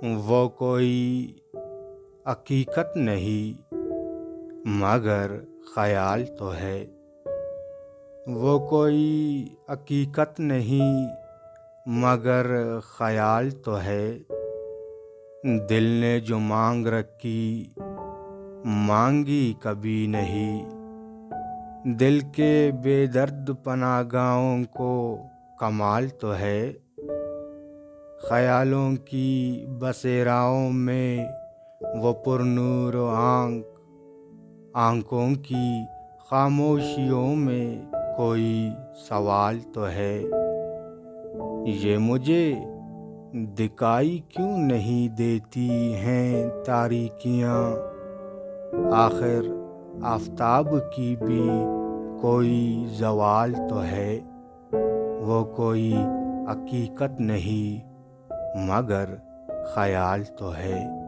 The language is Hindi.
वो कोई हकीकत नहीं मगर ख्याल तो है। वो कोई हकीकत नहीं मगर ख्याल तो है। दिल ने जो मांग रखी मांगी कभी नहीं। दिल के बेदर्द पनागाहों को कमाल तो है। ख्यालों की बसेराओं में वो पुरनूर आंखों की खामोशियों में कोई सवाल तो है। ये मुझे दिखाई क्यों नहीं देती हैं तारीकियाँ। आखिर आफताब की भी कोई ज़वाल तो है। वो कोई हकीकत नहीं मगर ख्याल तो है।